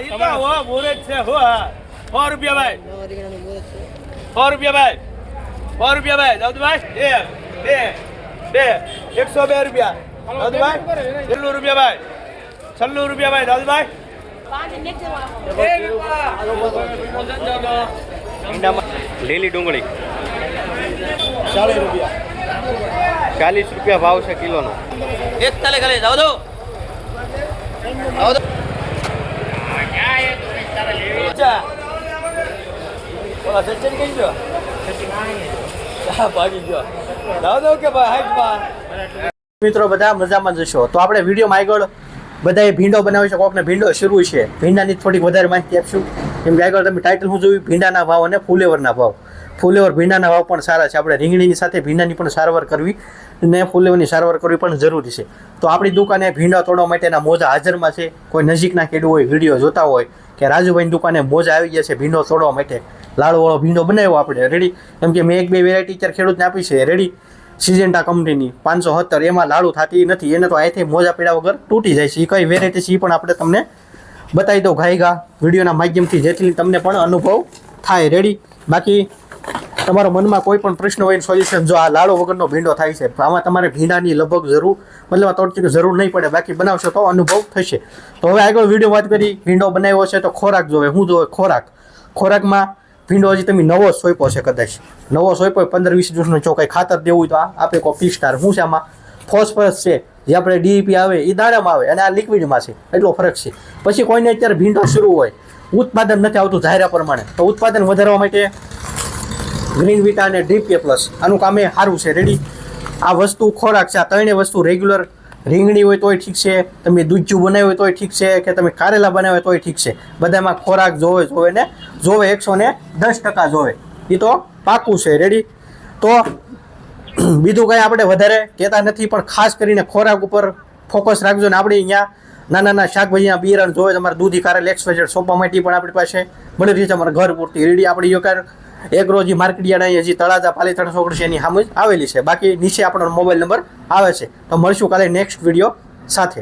ઈકા હો મુરત છે હો 100 રૂપિયા ભાઈ 100 રૂપિયા ભાઈ 100 રૂપિયા ભાઈ દાઉદભાઈ 102 રૂપિયા દાઉદભાઈ 96 રૂપિયા ભાઈ 96 રૂપિયા ભાઈ દાઉદભાઈ લીલી ડુંગળી 40 રૂપિયા ભાવ છે કિલોનો 41 ખાલી જાવ દો ઓલા સચિન કઈ ગયો ભાગી ગયો જાવ દો કે ભાઈ હાઈટમાં મિત્રો બધા મજામાં જશો તો આપણે વિડીયોમાં આગળ બધાએ ભીંડો બનાવી છે કોકને ભીંડો શરૂ છે ભીંડાની થોડીક વધારે માહિતી આપશું કેમ કે આગળ તમે ટાઇટલ શું જોયું ભીંડાના ભાવ અને ફુલેવરના ભાવ ફુલેવર ભીંડાના ભાવ પણ સારા છે આપણે રીંગણીની સાથે ભીંડાની પણ સારવાર કરવી અને ફુલેવરની સારવાર કરવી પણ જરૂરી છે તો આપણી દુકાને ભીંડા તોડવા માટેના મોજા હાજરમાં છે કોઈ નજીકના ખેડૂત હોય વિડીયો જોતા હોય કે રાજુભાઈની દુકાને મોજા આવી ગયા છે ભીંડો તોડવા માટે લાડુવાળો ભીંડો બનાવ્યો આપણે રેડી કેમ કે મેં 1-2 વેરાયટી અત્યારે ખેડૂતને આપી છે રેડી સિજેન્ટા કંપનીની 570 એમાં લાડુ થતી નથી એને તો અહીંથી મોજા પીડા વગર તૂટી જાય છે એ કઈ વેરાયટી છે એ પણ આપણે તમને બતાવી દઉં ઘાઈગા વિડીયોના માધ્યમથી જેથી તમને પણ અનુભવ થાય રેડી બાકી તમારા મનમાં કોઈ પણ પ્રશ્ન હોય સોલ્યુશન જો આ લાડુ વગરનો ભીંડો થાય છે આમાં તમારે ભીંડાની લગભગ મતલબ તોડવાની જરૂર નહીં પડે બાકી બનાવશો તો અનુભવ થશે તો હવે આગળ વિડીયો વાત કરી ભીંડો બનાવ્યો છે તો ખોરાક જોવે શું જોવે ખોરાકમાં ભીંડો હજી તમે નવો સોંપ્યો છે કદાચ નવો સોંપ્યો 15-20 દિવસનો જો કંઈ ખાતર દેવું હોય તો આ આપે કોઈ પિસ્ટાર શું છે આમાં ફોસ્ફરસ છે જે આપણે ડીઈપી આવે એ દાણામાં આવે અને આ લિક્વિડમાં છે એટલો ફરક છે પછી કોઈને અત્યારે ભીંડો શરૂ હોય ઉત્પાદન નથી આવતું ધાર્યા પ્રમાણે તો ઉત્પાદન વધારવા માટે ગ્રીન વિટા અને DP+ આનું કામ એ સારું છે રેડી આ વસ્તુ ખોરાક છે આ ત્રણેય વસ્તુ રેગ્યુલર રીંગણી હોય તોય ઠીક છે તમે દૂધચું બનાવ્યું હોય તોય ઠીક છે કે તમે કારેલા બનાવ્યા હોય તોય ઠીક છે બધામાં ખોરાક જોવે ને જોવે 110% જોવે એ તો પાકું છે રેડી તો બીજું કંઈ આપણે વધારે કહેતા નથી પણ ખાસ કરીને ખોરાક ઉપર ફોકસ રાખજો ને આપણે અહીંયા નાના શાકભાજીના બિયારણ જોવે તમારે દૂધી કારેલ XYZ સોંપવા માટે પણ આપણી પાસે મળી રહી છે અમારા ઘર પૂરતી રેડી આપણી યોકાર એક રોજ માર્કેટ યાર્ડ હજી તળાજા પાલીતાણા ચોકડી છે એની સામે આવેલી છે બાકી નીચે આપણો મોબાઈલ નંબર આવે છે તો મળશું કાલે નેક્સ્ટ વિડીયો સાથે